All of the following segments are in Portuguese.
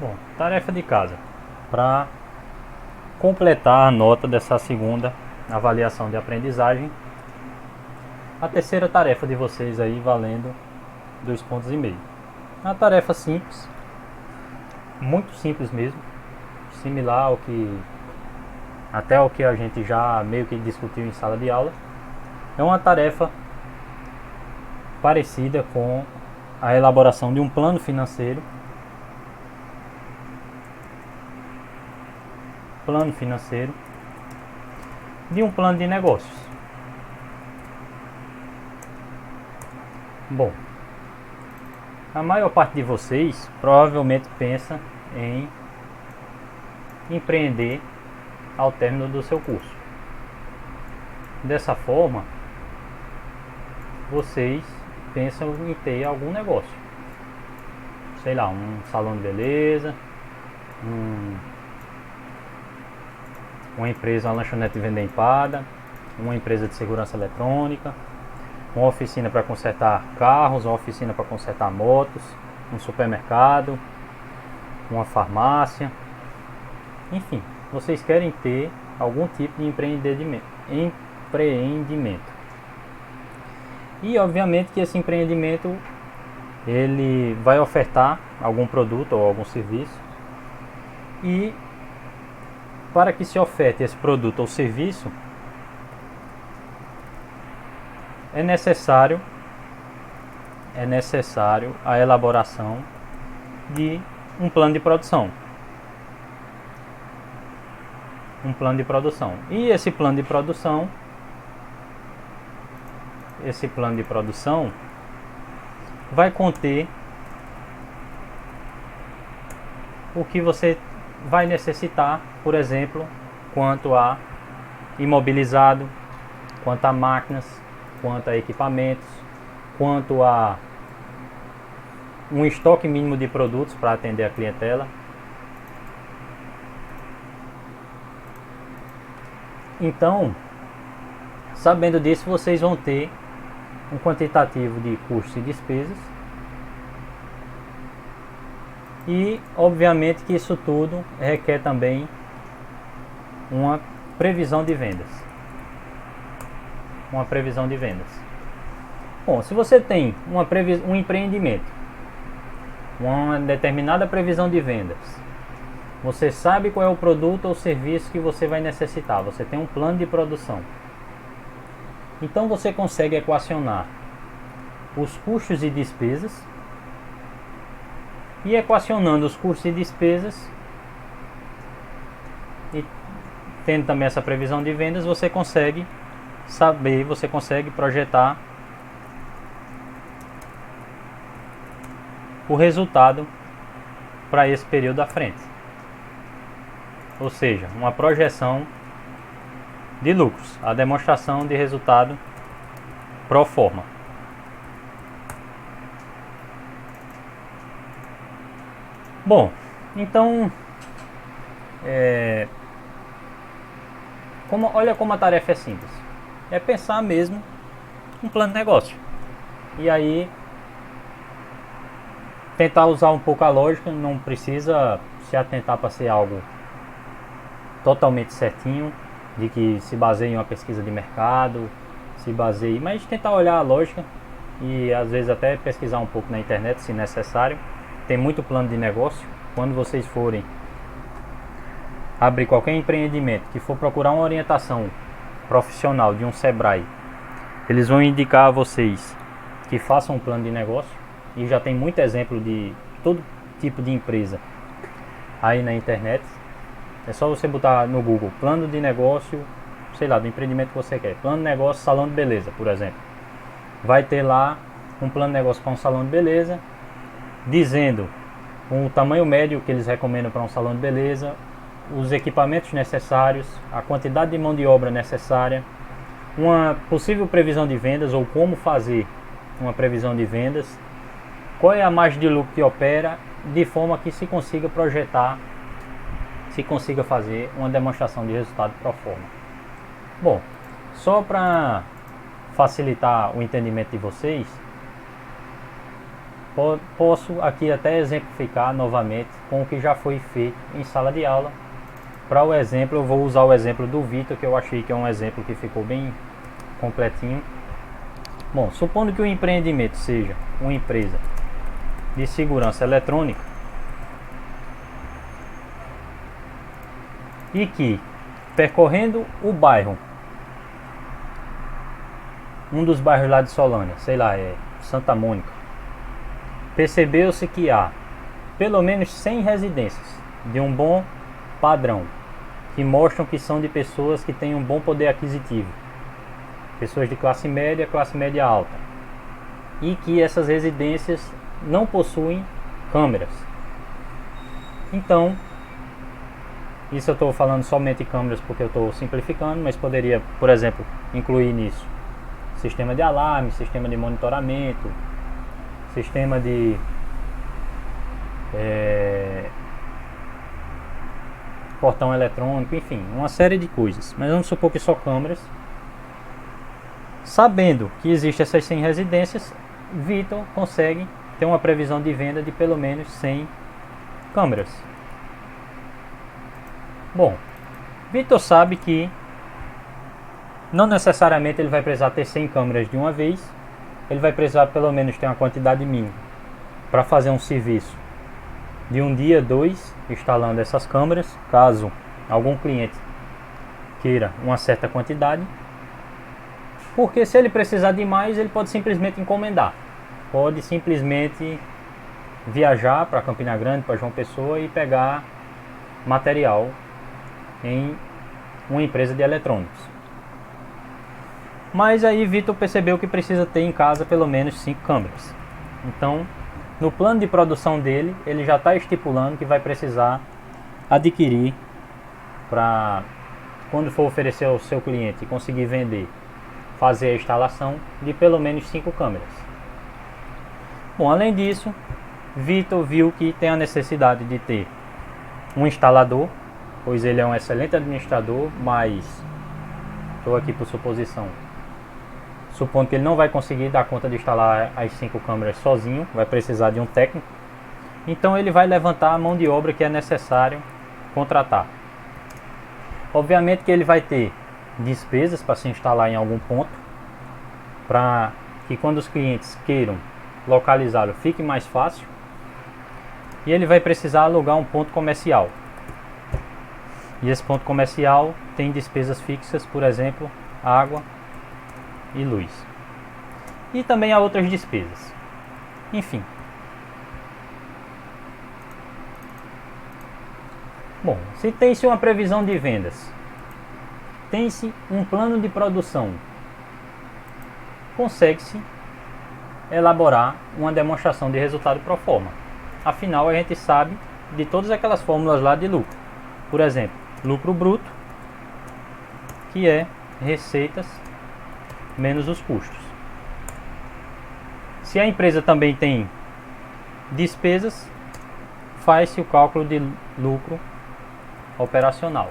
Bom, tarefa de casa. Para completar a nota dessa segunda avaliação de aprendizagem, a terceira tarefa de vocês aí valendo 2,5 pontos. Uma tarefa simples, muito simples mesmo, similar ao que até o que a gente já meio que discutiu em sala de aula. É uma tarefa parecida com a elaboração de um plano financeiro. De um plano de negócios. Bom, a maior parte de vocês provavelmente pensa em empreender ao término do seu curso. Dessa forma, vocês pensam em ter algum negócio, sei lá, um salão de beleza, uma empresa, uma lanchonete de venda empada, uma empresa de segurança eletrônica, uma oficina para consertar carros, uma oficina para consertar motos, um supermercado, uma farmácia, enfim, vocês querem ter algum tipo de empreendimento. E obviamente que esse empreendimento ele vai ofertar algum produto ou algum serviço, e para que se oferte esse produto ou serviço é necessário a elaboração de um plano de produção. E esse plano de produção vai conter o que você vai necessitar, por exemplo, quanto a imobilizado, quanto a máquinas, quanto a equipamentos, quanto a um estoque mínimo de produtos para atender a clientela. Então, sabendo disso, vocês vão ter um quantitativo de custos e despesas, e obviamente que isso tudo requer também uma previsão de vendas. Bom, se você tem um empreendimento, uma determinada previsão de vendas, você sabe qual é o produto ou serviço que você vai necessitar, você tem um plano de produção. Então você consegue equacionar os custos e despesas, e equacionando os custos e despesas e tendo também essa previsão de vendas, você consegue projetar o resultado para esse período à frente. Ou seja, uma projeção de lucros, a demonstração de resultado pro forma. Bom, então olha como a tarefa é simples. É pensar mesmo um plano de negócio. E aí tentar usar um pouco a lógica, não precisa se atentar para ser algo totalmente certinho, de que se baseie em uma pesquisa de mercado, mas tentar olhar a lógica e às vezes até pesquisar um pouco na internet se necessário. Tem muito plano de negócio. Quando vocês forem abrir qualquer empreendimento, que for procurar uma orientação profissional de um Sebrae, eles vão indicar a vocês que façam um plano de negócio, e já tem muito exemplo de todo tipo de empresa aí na internet. É só você botar no Google plano de negócio, sei lá, do empreendimento que você quer, plano de negócio salão de beleza, por exemplo. Vai ter lá um plano de negócio para um salão de beleza, dizendo o tamanho médio que eles recomendam para um salão de beleza, os equipamentos necessários, a quantidade de mão de obra necessária, uma possível previsão de vendas ou como fazer uma previsão de vendas, qual é a margem de lucro que opera, de forma que se consiga projetar, se consiga fazer uma demonstração de resultado pro forma. Bom, só para facilitar o entendimento de vocês, Posso aqui até exemplificar novamente com o que já foi feito em sala de aula. Para o exemplo, eu vou usar o exemplo do Vitor, que eu achei que é um exemplo que ficou bem completinho. Bom, supondo que o empreendimento seja uma empresa de segurança eletrônica e que, percorrendo o bairro, um dos bairros lá de Solânia, sei lá, é Santa Mônica, percebeu-se que há pelo menos 100 residências de um bom padrão, que mostram que são de pessoas que têm um bom poder aquisitivo, pessoas de classe média alta, e que essas residências não possuem câmeras. Então, isso eu estou falando somente câmeras porque eu estou simplificando, mas poderia, por exemplo, incluir nisso sistema de alarme, sistema de monitoramento, sistema de portão eletrônico, enfim, uma série de coisas. Mas vamos supor que só câmeras. Sabendo que existem essas 100 residências, Vitor consegue ter uma previsão de venda de pelo menos 100 câmeras. Bom, Vitor sabe que não necessariamente ele vai precisar ter 100 câmeras de uma vez. Ele vai precisar pelo menos ter uma quantidade mínima para fazer um serviço de um dia, 2, instalando essas câmeras, caso algum cliente queira uma certa quantidade. Porque se ele precisar de mais, ele pode simplesmente encomendar. Pode simplesmente viajar para Campina Grande, para João Pessoa e pegar material em uma empresa de eletrônicos. Mas aí Vitor percebeu que precisa ter em casa pelo menos 5 câmeras. Então, no plano de produção dele, ele já está estipulando que vai precisar adquirir para, quando for oferecer ao seu cliente e conseguir vender, fazer a instalação de pelo menos 5 câmeras. Bom, além disso, Vitor viu que tem a necessidade de ter um instalador, pois ele é um excelente administrador, mas estou aqui por suposição, supondo que ele não vai conseguir dar conta de instalar as 5 câmeras sozinho, vai precisar de um técnico. Então ele vai levantar a mão de obra que é necessário contratar. Obviamente que ele vai ter despesas para se instalar em algum ponto, para que quando os clientes queiram localizá-lo fique mais fácil. E ele vai precisar alugar um ponto comercial. E esse ponto comercial tem despesas fixas, por exemplo, água e luz. E também há outras despesas. Enfim. Bom, se tem-se uma previsão de vendas, tem-se um plano de produção, consegue-se elaborar uma demonstração de resultado pro forma. Afinal, a gente sabe de todas aquelas fórmulas lá de lucro. Por exemplo, lucro bruto, que é receitas menos os custos. Se a empresa também tem despesas, faz-se o cálculo de lucro operacional.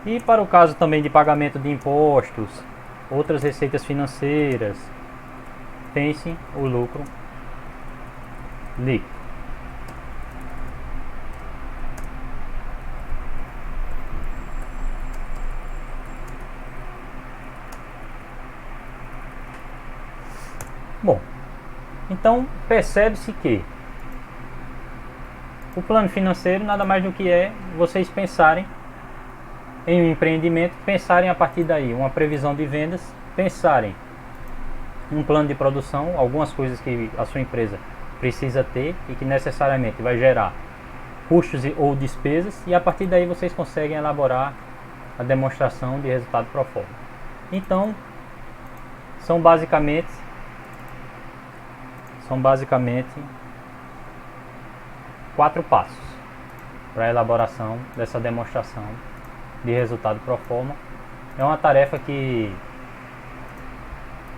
E para o caso também de pagamento de impostos, outras receitas financeiras, tem-se o lucro líquido. Bom, então percebe-se que o plano financeiro nada mais do que é vocês pensarem em um empreendimento, pensarem a partir daí uma previsão de vendas, pensarem um plano de produção, algumas coisas que a sua empresa precisa ter e que necessariamente vai gerar custos ou despesas, e a partir daí vocês conseguem elaborar a demonstração de resultado pro forma. Então, são basicamente 4 passos para a elaboração dessa demonstração de resultado pro forma. É uma tarefa que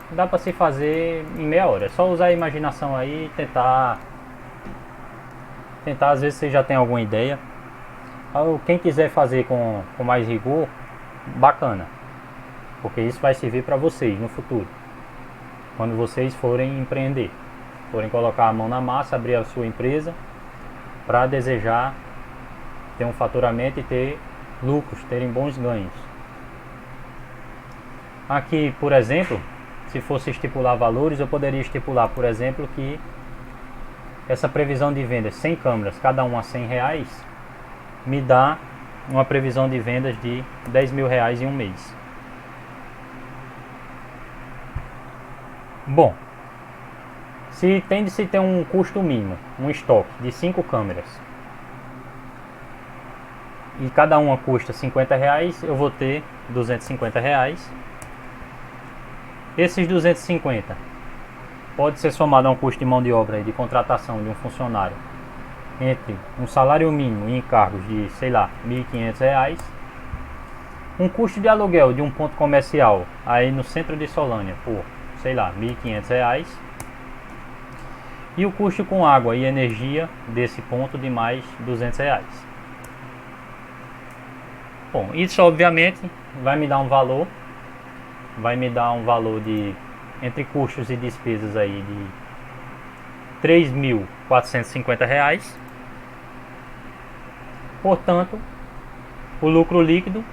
dá para se fazer em meia hora. É só usar a imaginação aí e tentar, às vezes você já tem alguma ideia. Quem quiser fazer com mais rigor, bacana. porque isso vai servir para vocês no futuro, quando vocês forem empreender, forem colocar a mão na massa, abrir a sua empresa, para desejar ter um faturamento e ter lucros, terem bons ganhos. Aqui, por exemplo, se fosse estipular valores, eu poderia estipular, por exemplo, que essa previsão de vendas 100 câmeras, cada uma a R$100, me dá uma previsão de vendas de R$10.000 em um mês. Bom, tem de se ter um custo mínimo, um estoque de 5 câmeras, e cada uma custa R$50, eu vou ter R$250. Esses 250 pode ser somado a um custo de mão de obra e de contratação de um funcionário entre um salário mínimo e encargos de, sei lá, R$1.500, um custo de aluguel de um ponto comercial aí no centro de Solânia por, sei lá, R$1.500, e o custo com água e energia desse ponto de mais R$200. Bom, isso obviamente vai me dar um valor de, entre custos e despesas aí, de R$3.450. Portanto, o lucro líquido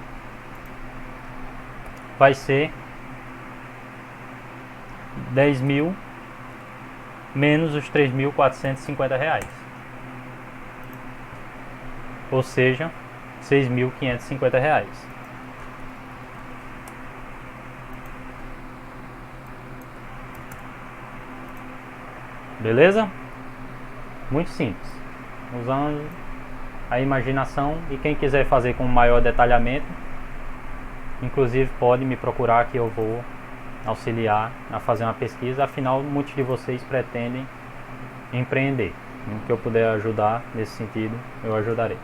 vai ser 10.000 menos os R$3.450, ou seja, R$6.550. Beleza? Muito simples, usando a imaginação, e quem quiser fazer com maior detalhamento, inclusive pode me procurar que eu vou auxiliar a fazer uma pesquisa. Afinal, muitos de vocês pretendem empreender. No que eu puder ajudar nesse sentido, eu ajudarei.